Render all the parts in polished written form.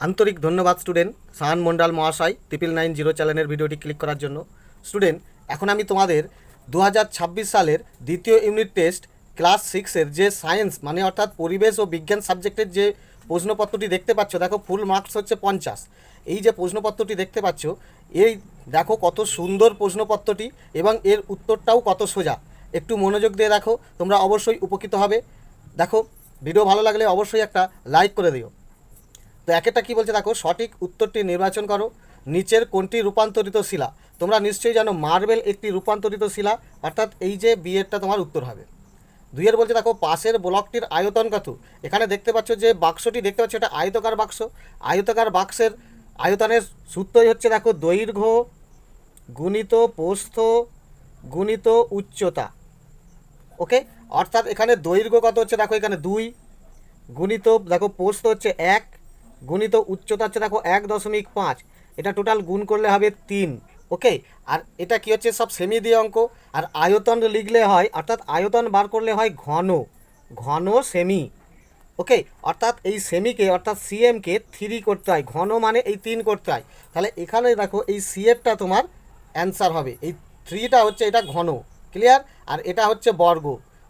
আন্তরিক ধন্যবাদ স্টুডেন্ট সাহান মন্ডল মহাশয় 990 চ্যানেলের ভিডিওটি ক্লিক করার জন্য। স্টুডেন্ট, এখন আমি তোমাদের 2026 সালের দ্বিতীয় ইউনিট টেস্ট ক্লাস 6-এর যে সায়েন্স মানে অর্থাৎ পরিবেশ ও বিজ্ঞান সাবজেক্টের যে প্রশ্নপত্রটি দেখতে পাচ্ছ, দেখো ফুল মার্কস হচ্ছে 50। এই যে প্রশ্নপত্রটি দেখতে পাচ্ছ, এই দেখো কত সুন্দর প্রশ্নপত্রটি এবং এর উত্তরটাও কত সোজা। একটু মনোযোগ দিয়ে দেখো, তোমরা অবশ্যই উপকৃত হবে। দেখো, ভিডিও ভালো লাগলে অবশ্যই একটা লাইক করে দিও। তো একটা কী বলছে দেখো, সঠিক উত্তরটি নির্বাচন করো। নিচের কোনটি রূপান্তরিত শিলা? তোমরা নিশ্চয়ই জানো মার্বেল একটি রূপান্তরিত শিলা, অর্থাৎ এই যে বিয়েরটা তোমার উত্তর হবে। 2 বলছে দেখো, পাশের ব্লকটির আয়তন কত? এখানে দেখতে পাচ্ছ যে বাক্সটি দেখতে পাচ্ছ, এটা আয়তকার বাক্স। আয়তকার বাক্সের আয়তনের সূত্রই হচ্ছে দেখো দৈর্ঘ্য গুণিত প্রস্থ গুণিত উচ্চতা। ওকে, অর্থাৎ এখানে দৈর্ঘ্য কত হচ্ছে দেখো, এখানে 2 গুণিত দেখো প্রস্থ হচ্ছে 1 গুণিত উচ্চতা হচ্ছে দেখো 1.5, এটা টোটাল গুণ করলে হবে 3। ওকে, আর এটা কি হচ্ছে সব সেমি দিয়ে অঙ্ক। আর আয়তন লিখলে হয়, অর্থাৎ আয়তন বার করলে হয় ঘন, ঘন সেমি। ওকে, অর্থাৎ এই সেমিকে অর্থাৎ সিএমকে 3 করতে হয়, ঘন মানে এই 3 করতে হয়। তাহলে এখানে দেখো এই সিএরটা তোমার অ্যান্সার হবে, এই 3টা হচ্ছে এটা ঘন। ক্লিয়ার? আর এটা হচ্ছে বর্গ,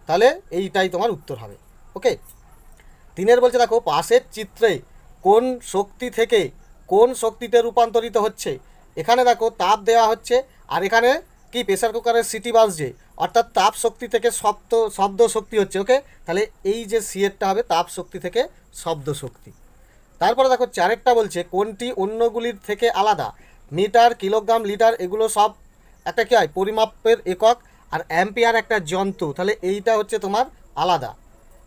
তাহলে এইটাই তোমার উত্তর হবে। ওকে, 3 বলছে দেখো, পাশের চিত্রে কোন শক্তি থেকে কোন শক্তিতে রূপান্তরিত হচ্ছে? এখানে দেখো তাপ দেওয়া হচ্ছে, আর এখানে কি প্রেসার কুকারের সিটি বাজছে, অর্থাৎ তাপ শক্তি থেকে শব্দ শক্তি হচ্ছে। ওকে, তাহলে এই যে সিএরটা হবে তাপ শক্তি থেকে শব্দ শক্তি। তারপরে দেখো 4 বলছে, কোনটি অন্যগুলির থেকে আলাদা? মিটার, কিলোগ্রাম, লিটার এগুলো সব একটা কী হয় পরিমাপের একক, আর অ্যাম্পিয়ার একটা যন্ত্র, তাহলে এইটা হচ্ছে তোমার আলাদা।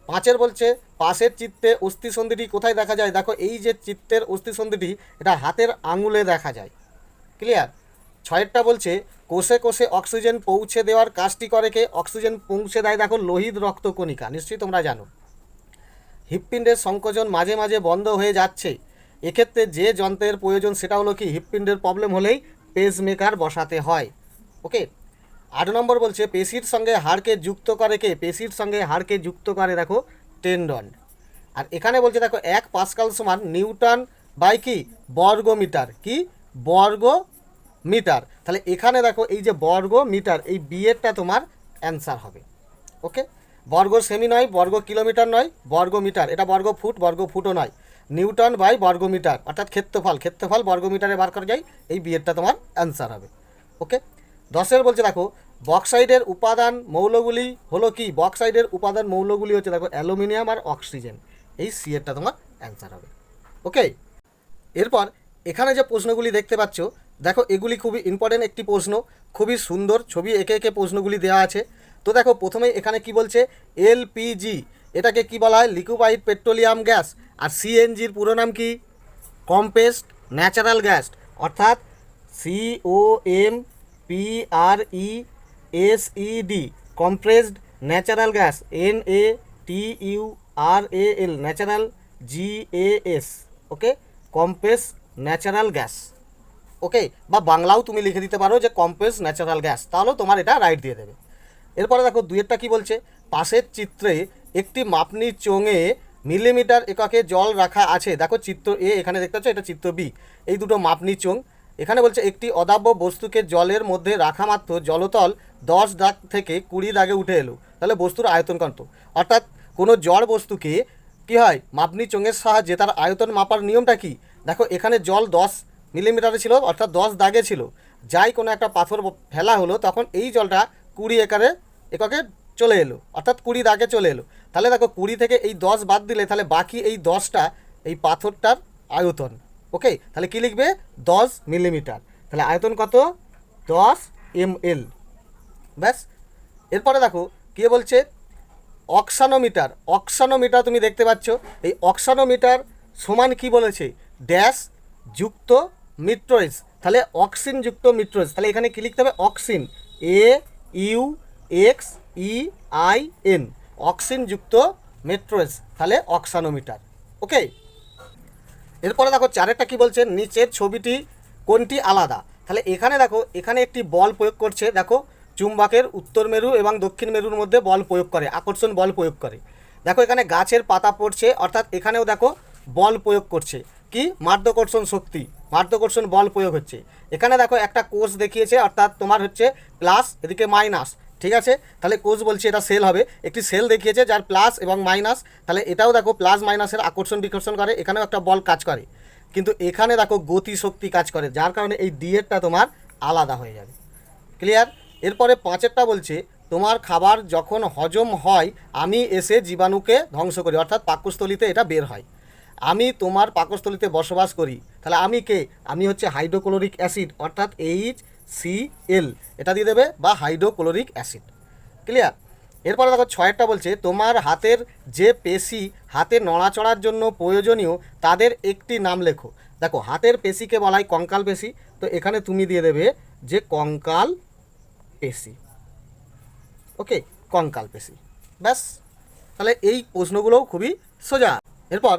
5 বলছে, পাশের চিত্রে অস্থিসন্ধিটি কোথায় দেখা যায়? দেখো এই যে চিত্রের অস্থিসন্ধিটি এটা হাতের আঙুলে দেখা যায়। ক্লিয়ার? 6 বলছে, কোষে কোষে অক্সিজেন পৌঁছে দেওয়ার কাজটি করে কে? অক্সিজেন পৌঁছে দেয় দেখো লোহিত রক্তকণিকা, নিশ্চয়ই তোমরা জানো। হৃৎপিণ্ডের সংকোচন মাঝে মাঝে বন্ধ হয়ে যাচ্ছে, এক্ষেত্রে যে যন্ত্রের প্রয়োজন সেটা হলো কি? হৃৎপিণ্ডের প্রবলেম হলেই পেসমেকার বসাতে হয়। ওকে, 8 বলছে, পেশির সঙ্গে হাড়কে যুক্ত করে কে? পেশির সঙ্গে হাড়কে যুক্ত করে দেখো টেন্ডন। আর এখানে বলছে দেখো 1 পাস্কাল সমান নিউটন বাই কি? বর্গ মিটার। কি? বর্গ মিটার। তাহলে এখানে দেখো এই যে বর্গ মিটার, এই বিয়েরটা তোমার অ্যান্সার হবে। ওকে, বর্গ সেমি নয়, বর্গ কিলোমিটার নয়, বর্গ মিটার। এটা বর্গ ফুটও নয়। নিউটন বাই বর্গ মিটার, অর্থাৎ ক্ষেত্রফল বর্গ মিটারে বার করা যায়, এই বিয়েরটা তোমার অ্যান্সার হবে। ওকে, 10 বলছে দেখো, বক্সাইডের উপাদান মৌলগুলি হলো কি? বক্সাইডের উপাদান মৌলগুলি হচ্ছে দেখো অ্যালুমিনিয়াম আর অক্সিজেন, এই সিএরটা তোমার অ্যান্সার হবে। ওকে, এরপর এখানে যে প্রশ্নগুলি দেখতে পাচ্ছ দেখো, এগুলি খুবই ইম্পর্টেন্ট একটি প্রশ্ন, খুবই সুন্দর ছবি এঁকে এঁকে প্রশ্নগুলি দেওয়া আছে। তো দেখো প্রথমে এখানে কি বলছে, এলপিজি এটাকে কি বলা হয়? Liquefied petroleum gas. আর সিএনজির পুরো নাম কি? কম্প্রেসড ন্যাচারাল গ্যাস, অর্থাৎ COMPRESED compressed natural gas, NATURAL natural GAS। ওকে, কম্প্রেস ন্যাচারাল গ্যাস। ওকে, বা বাংলাও তুমি লিখে দিতে পারো যে কম্প্রেস ন্যাচারাল গ্যাস, তাহলেও তোমার এটা রাইট দিয়ে দেবে। এরপরে দেখো 2 কি বলছে, পাশের চিত্রে একটি মাপনি চোঙে মিলিমিটার এককে জল রাখা আছে। দেখো চিত্র এ এখানে দেখতে পাচ্ছ, এটা চিত্র বি, এই দুটো মাপনি চোঙ। এখানে বলছে একটি অদাব্য বস্তুকে জলের মধ্যে রাখা মাত্র জলতল 10 দাগ থেকে 20 দাগে উঠে এলো, তাহলে বস্তুর আয়তন কত? অর্থাৎ কোনো জড় বস্তুকে কি হয় মাপনি চোঙের সাহায্যে তার আয়তন মাপার নিয়মটা কি? দেখো এখানে জল 10 মিলিমিটারে ছিল, অর্থাৎ 10 দাগে ছিল। যাই কোনো একটা পাথর ফেলা হলো, তখন এই জলটা 20 এককে চলে এলো, অর্থাৎ 20 দাগে চলে এলো। তাহলে দেখো 20 থেকে এই 10 বাদ দিলে তাহলে বাকি এই 10টা এই পাথরটার আয়তন। ওকে, তাহলে কি লিখবে? 10 মিলিমিটার। তাহলে আয়তন কত? 10 ml। ব্যাস। এরপরে দেখো কে বলছে, অক্সানোমিটার তুমি দেখতে পাচ্ছ, এই অক্সানোমিটার সমান কি বলেছে? ড্যাশ যুক্ত মিট্রোয়েজ, তাহলে অক্সিন যুক্ত মিট্রোয়েজ। তাহলে এখানে কি লিখতে হবে? অক্সিন, AUXEIN, অক্সিন যুক্ত মেট্রোয়েজ, তাহলে অক্সানোমিটার। ওকে, এরপরে দেখো 4 কি বলছে, নিচের ছবিটি কোনটি আলাদা? তাহলে এখানে দেখো, এখানে একটি বল প্রয়োগ করছে, দেখো চুম্বকের উত্তর মেরু এবং দক্ষিণ মেরুর মধ্যে বল প্রয়োগ করে, আকর্ষণ বল প্রয়োগ করে। দেখো এখানে গাছের পাতা পড়ছে, অর্থাৎ এখানেও দেখো বল প্রয়োগ করছে। কি মাধ্যাকর্ষণ শক্তি, মাধ্যাকর্ষণ বল প্রয়োগ হচ্ছে। এখানে দেখো একটা কোষ দেখিয়েছে, অর্থাৎ তোমার হচ্ছে প্লাস, এদিকে মাইনাস, ঠিক আছে। তাহলে কোষ বলছে এটা সেল হবে, একটি সেল দেখিয়েছে যার প্লাস এবং মাইনাস, তাহলে এটাও দেখো প্লাস মাইনাসের আকর্ষণ বিকর্ষণ করে, এখানেও একটা বল কাজ করে, কিন্তু এখানে দেখো গতি শক্তি কাজ করে, যার কারণে এই ডিএরটা তোমার আলাদা হয়ে যাবে। ক্লিয়ার। এরপরে 5এরটা বলছে তোমার খাবার যখন হজম হয় আমি এসে জীবাণুকে ধ্বংস করি, অর্থাৎ পাকস্থলিতে এটা বের হয়। আমি তোমার পাকস্থলিতে বসবাস করি, তাহলে আমি কে, আমি হচ্ছে হাইড্রোক্লোরিক অ্যাসিড, অর্থাৎ HCl এটা দিয়ে দেবে, বা হাইড্রোক্লোরিক অ্যাসিড। ক্লিয়ার। এরপরে দেখো 6এরটা বলছে তোমার হাতের যে পেশি হাতে নড়াচড়ার জন্য প্রয়োজনীয় তাদের একটি নাম লেখো। দেখো হাতের পেশিকে বলা হয় কঙ্কাল পেশি, তো এখানে তুমি দিয়ে দেবে যে কঙ্কাল পেশি। ওকে, কঙ্কাল পেশি। ব্যাস, তাহলে এই প্রশ্নগুলোও খুবই সোজা। এরপর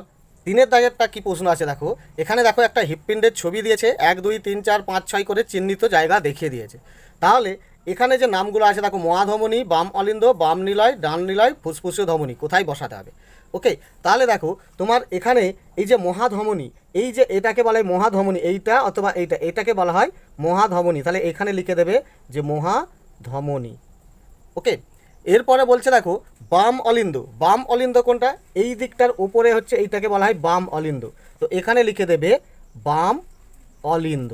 3এর দাগেরটা কী প্রশ্ন আছে দেখো, এখানে দেখো একটা হৃৎপিণ্ডের ছবি দিয়েছে, 1 2 3 4 5 6 করে চিহ্নিত জায়গা দেখিয়ে দিয়েছে। তাহলে এখানে যে নামগুলো আছে দেখো, মহাধমনী, বাম অলিন্দ, বাম নিলয়, ডান নিলয়, ফুসফুসীয় ধমনী, কোথায় বসাতে হবে। ওকে, তাহলে দেখো তোমার এখানে এই যে মহাধমনী, এই যে এটাকে বলা হয় মহাধমনী, এইটা অথবা এইটা, এটাকে বলা হয় মহাধমনী, তাহলে এখানে লিখে দেবে যে মহাধমনী। ওকে, এরপরে বলছে দেখো বাম অলিন্দ, বাম অলিন্দ কোনটা, এই দিকটার উপরে হচ্ছে এইটাকে বলা হয় বাম অলিন্দ, তো এখানে লিখে দেবে বাম অলিন্দ।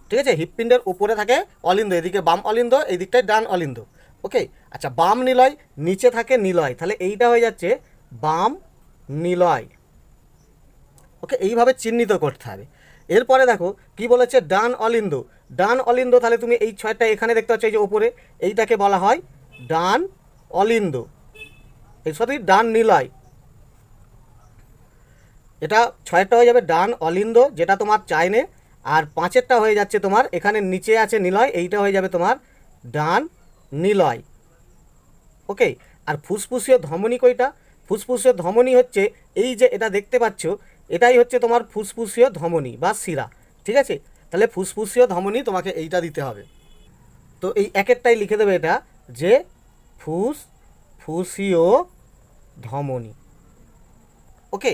ঠিক আছে, হৃৎপিণ্ডের উপরে থাকে অলিন্দ, এদিকে বাম অলিন্দ, এই দিকটায় ডান অলিন্দ। ওকে, আচ্ছা বাম নিলয়, নিচে থাকে নিলয়, তাহলে এইটা হয়ে যাচ্ছে বাম নিলয়। ওকে, এইভাবে চিহ্নিত করতে হবে। এরপরে দেখো কি বলেছে ডান অলিন্দ, ডান অলিন্দ, তাহলে তুমি এই 6টা এখানে দেখতে পাচ্ছ, এই যে ওপরে এইটাকে বলা হয় ডান অলিন্দ, এই সরি ডান নিলয়। এটা 6টা হয়ে যাবে ডান অলিন্দ, যেটা তোমার চাইনে। আর 5এরটা হয়ে যাচ্ছে তোমার এখানে নিচে আছে নিলয়, এইটা হয়ে যাবে তোমার ডান নিলয়। ওকে, আর ফুসফুসীয় ধমনী কইটা, ফুসফুসীয় ধমনী হচ্ছে এই যে এটা দেখতে পাচ্ছ, এটাই হচ্ছে তোমার ফুসফুসীয় ধমনী বা শিরা। ঠিক আছে, তাহলে ফুসফুসীয় ধমনী তোমাকে এইটা দিতে হবে। তো এই একেরটাই লিখে দেবে এটা যে ফুসফুসীয় ধমনী। ওকে,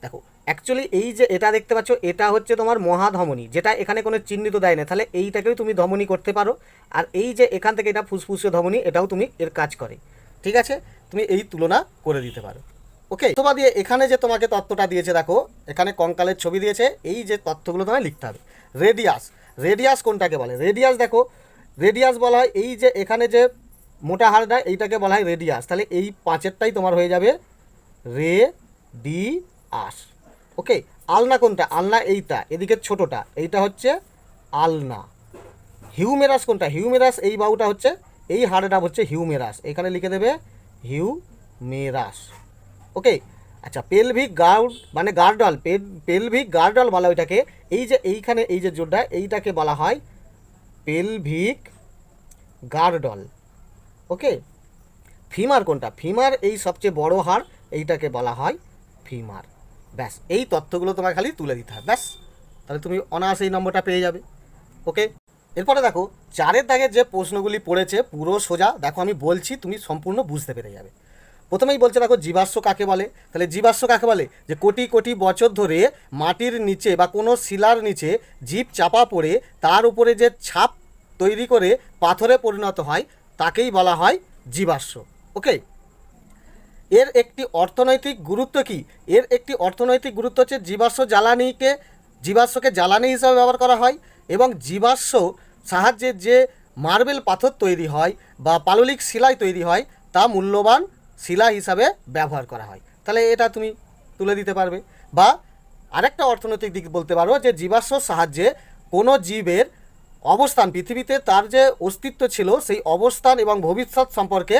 দেখো অ্যাকচুয়ালি এই যে এটা দেখতে পাচ্ছ, এটা হচ্ছে তোমার মহাধমনী, যেটা এখানে কোনো চিহ্নিত দেয় না, তাহলে এইটাকেও তুমি ধমনী করতে পারো। আর এই যে এখান থেকে এটা ফুসফুসীয় ধমনী, এটাও তুমি এর কাজ করে। ঠিক আছে, তুমি এই তুলনা করে দিতে পারো। ওকে, অথবা দিয়ে এখানে যে তোমাকে তথ্যটা দিয়েছে দেখো, এখানে কঙ্কালের ছবি দিয়েছে, এই যে তথ্যগুলো তোমায় লিখতে হবে। রেডিয়াস, রেডিয়াস কোনটাকে বলে, রেডিয়াস দেখো, রেডিয়াস বলা হয় এই যে এখানে যে মোটা হাড়টা, এইটাকে বলা হয় রেডিয়াস, তাহলে এই 5এরটাই তোমার হয়ে যাবে রেডিয়াস। ওকে, আলনা কোনটা, আলনা এইটা, এদিকে ছোটোটা, এইটা হচ্ছে আলনা। হিউমেরাস কোনটা, হিউমেরাস এই বাহুটা হচ্ছে, এই হাড়টা হচ্ছে হিউমেরাস, এখানে লিখে দেবে হিউমেরাস। ওকে, আচ্ছা পেলভিক গার্ড মানে গার্ডল, পেলভিক গার্ডল বলা ওইটাকে, এই যে এইখানে এই যে জোড়টা, এইটাকে বলা হয় পেলভিক গার্ডল। ওকে, ফিমার কোনটা, ফিমার এই সবচেয়ে বড় হাড়, এইটাকে বলা হয় ফিমার। ব্যাস, এই তথ্যগুলো তোমার খালি তুলে দিতে হবে, ব্যাস, তাহলে তুমি অনায়াসে এই নম্বরটা পেয়ে যাবে। ওকে, এরপরে দেখো 4এর দাগের যে প্রশ্নগুলি পড়েছে পুরো সোজা, দেখো আমি বলছি তুমি সম্পূর্ণ বুঝতে পেরে যাবে। প্রথমেই বলছে দেখো জীবাশ্ম কাকে বলে, তাহলে জীবাশ্ম কাকে বলে, যে কোটি কোটি বছর ধরে মাটির নিচে বা কোনো শিলার নিচে জীব চাপা পড়ে তার উপরে যে ছাপ তৈরি করে পাথরে পরিণত হয় তাকেই বলা হয় জীবাশ্ম। ওকে, এর একটি অর্থনৈতিক গুরুত্ব কি, এর একটি অর্থনৈতিক গুরুত্ব হচ্ছে জীবাশ্মকে জ্বালানি হিসাবে ব্যবহার করা হয়, এবং জীবাশ্ম সাহায্যে যে মার্বেল পাথর তৈরি হয় বা পাললিক শিলাই তৈরি হয় তা মূল্যবান শিলা হিসাবে ব্যবহার করা হয়। তাহলে এটা তুমি তুলে দিতে পারবে। বা আরেকটা অর্থনৈতিক দিক বলতে পারো যে জীবাশ্মর সাহায্যে কোনো জীবের অবস্থান পৃথিবীতে তার যে অস্তিত্ব ছিল সেই অবস্থান এবং ভবিষ্যৎ সম্পর্কে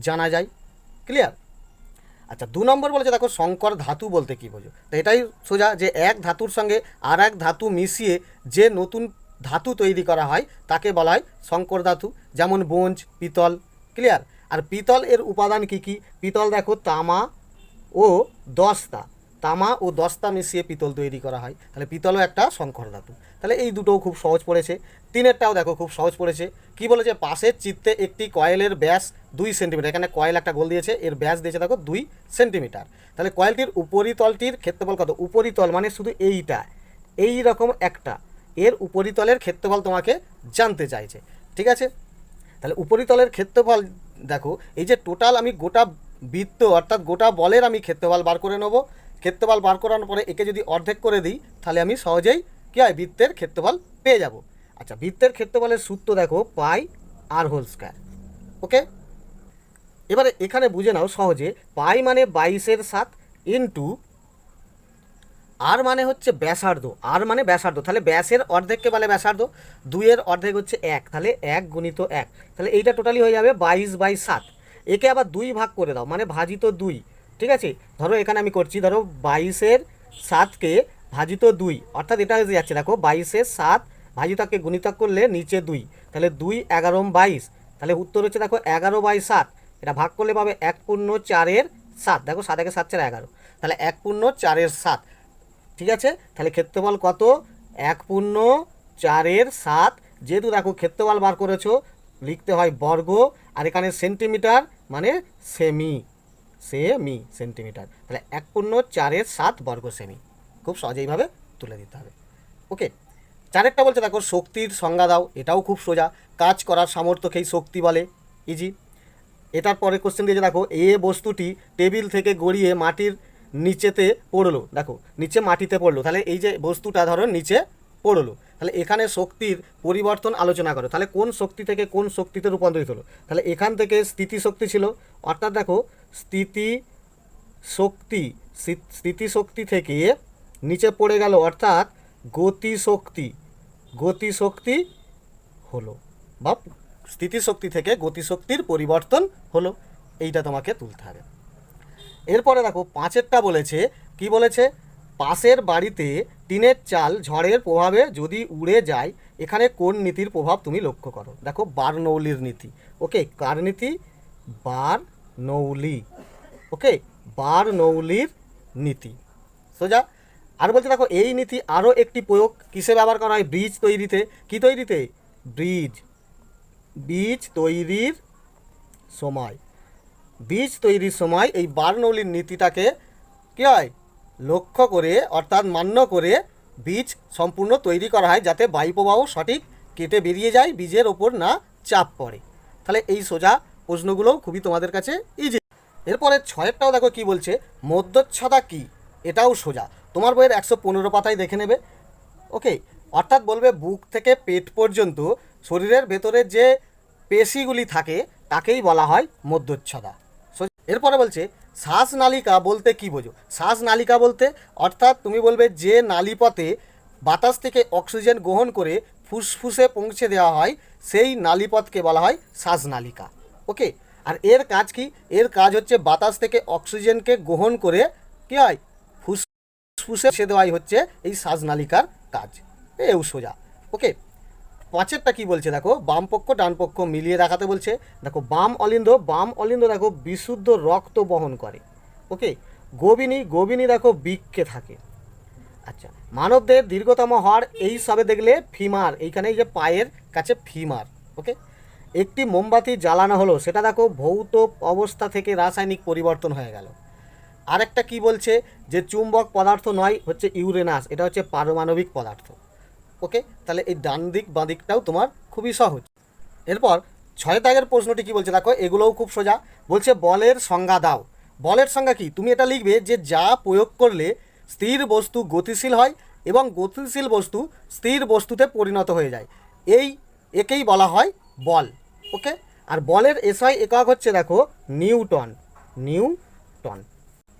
জানা যায়। ক্লিয়ার। আচ্ছা 2 নম্বর বলেছে দেখো সংকর ধাতু বলতে কী বোঝো, তো এটাই সোজা যে এক ধাতুর সঙ্গে আর এক ধাতু মিশিয়ে যে নতুন ধাতু তৈরি করা হয় তাকে বলা হয় সংকর ধাতু, যেমন ব্রোঞ্জ, পিতল। ক্লিয়ার। আর পিতল এর উপাদান কি কি, পিতল দেখো তামা ও দস্তা, তামা ও দস্তা মিশিয়ে পিতল তৈরি করা হয়, তাহলে পিতলও একটা সংকর ধাতু। তাহলে এই দুটোও খুব সহজ পড়েছে। 3এরটাও দেখো খুব সহজ পড়েছে। কি বলেছে, পাশের চিত্রে একটি কয়েলের ব্যাস 2 সেন্টিমিটার, এখানে কয়েল একটা গোল দিয়েছে, এর ব্যাস দিয়েছে দেখো 2 সেন্টিমিটার। তাহলে কয়েলটির উপরিতলটির ক্ষেত্রফল কত? উপরিতল মানে শুধু এইটা, এই রকম একটা, এর উপরিতলের ক্ষেত্রফল তোমাকে জানতে চাইছে, ঠিক আছে। তাহলে উপরিতলের ক্ষেত্রফল দেখো, এই যে টোটাল আমি গোটা বৃত্ত অর্থাৎ গোটা বলের আমি ক্ষেত্রফল বার করে নেব। ক্ষেত্রফল বার করানোর পরে একে যদি অর্ধেক করে দিই তাহলে আমি সহজেই কী হয়, বৃত্তের ক্ষেত্রফল পেয়ে যাব। আচ্ছা, বৃত্তের ক্ষেত্রফলের সূত্র দেখো পাই আর হোল স্কয়ার। ওকে, এবারে এখানে বুঝে নাও সহজে, পাই মানে 22/7 ইন্টু আর মানে হচ্ছে ব্যাসার্ধ, আর মানে ব্যাসার্ধ, তাহলে ব্যাসের অর্ধেককে বলে ব্যাসার্ধ, 2-এর অর্ধেক হচ্ছে 1, তাহলে 1 গুণিত 1, তাহলে এইটা টোটালি হয়ে যাবে 22/7। একে আবার 2 ভাগ করে দাও মানে ভাজিত 2, ঠিক আছে। ধরো এখানে আমি করছি, ধরো 22/7কে ভাজিত 2, অর্থাৎ এটা হয়ে যাচ্ছে দেখো 22/7 ভাজিতককে গুণিতক করলে নিচে 2, তাহলে 2 11 22, তাহলে উত্তর হচ্ছে দেখো 11/7। এটা ভাগ করলে পাবে 1/4/7, দেখো 7 একে 7 4 11, তাহলে 1/4/7, ঠিক আছে। তাহলে ক্ষেত্রফল কত? 1/4/7। যেহেতু দেখো ক্ষেত্রফল বার করেছো, লিখতে হয় বর্গ, আর এখানে সেন্টিমিটার মানে সেমি সেন্টিমিটার, তাহলে 1/4/7 বর্গ সেমি। খুব সহজেইভাবে তুলে দিতে হবে। ওকে, 4এরটা বলছে দেখো শক্তির সংজ্ঞা দাও, এটাও খুব সোজা, কাজ করার সামর্থ্যকেই শক্তি বলে, ইজি। এটার পরে কোশ্চেন দিয়েছে দেখো, এ বস্তুটি টেবিল থেকে গড়িয়ে মাটির নিচেতে পড়লো, দেখো নিচে মাটিতে পড়লো, তাহলে এই যে বস্তুটা ধরো নিচে পড়লো, তাহলে এখানে শক্তির পরিবর্তন আলোচনা করো, তাহলে কোন শক্তি থেকে কোন শক্তিতে রূপান্তরিত হলো, তাহলে এখান থেকে স্থিতিশক্তি ছিল, অর্থাৎ দেখো স্থিতিশক্তি থেকে নিচে পড়ে গেল, অর্থাৎ গতিশক্তি হলো, বা স্থিতিশক্তি থেকে গতিশক্তির পরিবর্তন হলো, এইটা তোমাকে তুলতে হবে। এরপরে দেখো 5এরটা বলেছে, কি বলেছে, পাশের বাড়িতে টিনের চাল ঝড়ের প্রভাবে যদি উড়ে যায়, এখানে কোন নীতির প্রভাব তুমি লক্ষ্য করো? দেখো বার্নৌলির নীতি। ওকে, কার নীতি? বার্নৌলি। ওকে, বার্নৌলির নীতি সোজা। আর বলছে দেখো এই নীতি আরও একটি প্রয়োগ কিসে ব্যবহার করা হয়? ব্রিজ তৈরিতে। কি তৈরিতে? ব্রিজ তৈরির সময়। বীজ তৈরির সময় এই বার্নৌলির নীতিটাকে কী হয়, লক্ষ্য করে অর্থাৎ মান্য করে বীজ সম্পূর্ণ তৈরি করা হয়, যাতে বায়ুপ্রবাহ সঠিক কেটে বেরিয়ে যায়, বীজের ওপর না চাপ পড়ে। তাহলে এই সোজা প্রশ্নগুলোও খুবই তোমাদের কাছে ইজি। এরপরে 6এরটাও দেখো কি বলছে, মধ্যচ্ছদা কি, এটাও সোজা, তোমার বইয়ের 115 পাতায় দেখে নেবে। ওকে, অর্থাৎ বলবে বুক থেকে পেট পর্যন্ত শরীরের ভেতরে যে পেশিগুলি থাকে তাকেই বলা হয় মধ্যচ্ছদা। এরপরে বলছে শ্বাসনালিকা বলতে কি বোঝো? শ্বাসনালিকা বলতে অর্থাৎ তুমি বলবে যে নালীপথে বাতাস থেকে অক্সিজেন গ্রহণ করে ফুসফুসে পৌঁছে দেওয়া হয়, সেই নালীপথকে বলা হয় শ্বাসনালিকা। ওকে, আর এর কাজ কি? এর কাজ হচ্ছে বাতাস থেকে অক্সিজেনকে গ্রহণ করে কী হয়, ফুসফুসে পৌঁছে দেওয়াই হচ্ছে এই শ্বাসনালিকার কাজ। এও সোজা। ওকে, 5এরটা কি বলছে দেখো, বাম পক্ষ ডান পক্ষ মিলিয়ে দেখাতে বলছে। দেখো বাম অলিন্দ দেখো বিশুদ্ধ রক্ত বহন করে। ওকে, গোবিনী দেখো বৃক্কে থাকে। আচ্ছা, মানবদের দীর্ঘতম হাড় এই সবে দেখলে ফিমার, এইখানে এই যে পায়ের কাছে ফিমার। ওকে, একটি মোমবাতি জ্বালানো হলো, সেটা দেখো ভৌত অবস্থা থেকে রাসায়নিক পরিবর্তন হয়ে গেল। আরেকটা কি বলছে, যে চুম্বক পদার্থ নয়, হচ্ছে ইউরেনাস, এটা হচ্ছে পারমাণবিক পদার্থ। ওকে, তাহলে এই ডান দিক বাঁ দিকটাও তোমার খুবই সহজ। এরপর 6 দাগের প্রশ্নটি কি বলছে দেখো, এগুলোও খুব সোজা। বলছে বলের সংজ্ঞা দাও। বলের সংজ্ঞা কি? তুমি এটা লিখবে যে যা প্রয়োগ করলে স্থির বস্তু গতিশীল হয় এবং গতিশীল বস্তু স্থির বস্তুতে পরিণত হয়ে যায়, একেই বলা হয় বল। ওকে, আর বলের এসআই একক হচ্ছে দেখো নিউটন।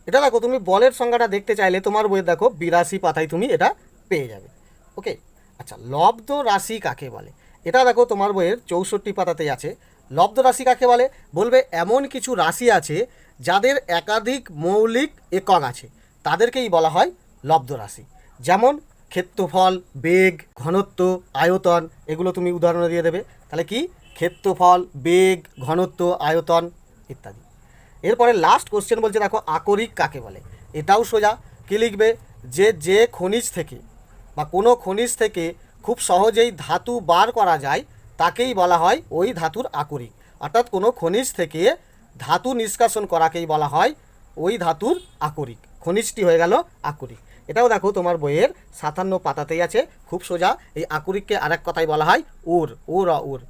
এটা দেখো তুমি বলের সংজ্ঞাটা দেখতে চাইলে তোমার বইয়ে দেখো 82 পাতায় তুমি এটা পেয়ে যাবে। ওকে, আচ্ছা, লব্ধ রাশি কাকে বলে? এটা দেখো তোমার বইয়ের 64 পাতাতেই আছে। লব্ধ রাশি কাকে বলে? বলবে এমন কিছু রাশি আছে যাদের একাধিক মৌলিক একক আছে, তাদেরকেই বলা হয় লব্ধ রাশি। যেমন ক্ষেত্রফল, বেগ, ঘনত্ব, আয়তন, এগুলো তুমি উদাহরণ দিয়ে দেবে। তাহলে কি? ক্ষেত্রফল, বেগ, ঘনত্ব, আয়তন ইত্যাদি। এরপরে লাস্ট কোশ্চেন বলছে দেখো আকরিক কাকে বলে? এটাও সোজা। কী লিখবে, যে খনিজ থেকে বা কোনো খনিজ থেকে খুব সহজেই ধাতু বার করা যায় তাকেই বলা হয় ওই ধাতুর আকরিক। অর্থাৎ কোনো খনিজ থেকে ধাতু নিষ্কাশন করাকেই বলা হয় ওই ধাতুর আকরিক। খনিজটি হয়ে গেল আকরিক। এটাও দেখো তোমার বইয়ের 57 পাতাতেই আছে, খুব সোজা। এই আকরিককে আরেক কথায় বলা হয় উর, উর।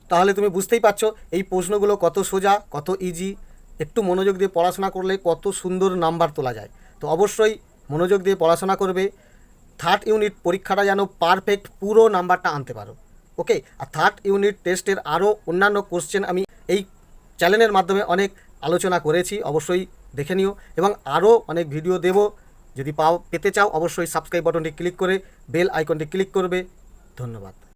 তাহলে তুমি বুঝতেই পারছো এই প্রশ্নগুলো কত সোজা, কত ইজি। একটু মনোযোগ দিয়ে পড়াশোনা করলে কত সুন্দর নাম্বার তোলা যায়। তো অবশ্যই মনোযোগ দিয়ে পড়াশোনা করবে, থার্ড ইউনিট পরীক্ষাটা যেন পারফেক্ট পুরো নাম্বারটা আনতে পারো। ওকে, আর থার্ড ইউনিট টেস্টের আরও অন্যান্য কোশ্চেন আমি এই চ্যানেলের মাধ্যমে অনেক আলোচনা করেছি, অবশ্যই দেখে নিও। এবং আরও অনেক ভিডিও দেব, যদি পেতে চাও অবশ্যই সাবস্ক্রাইব বাটনটি ক্লিক করে বেল আইকনটি ক্লিক করবে। ধন্যবাদ।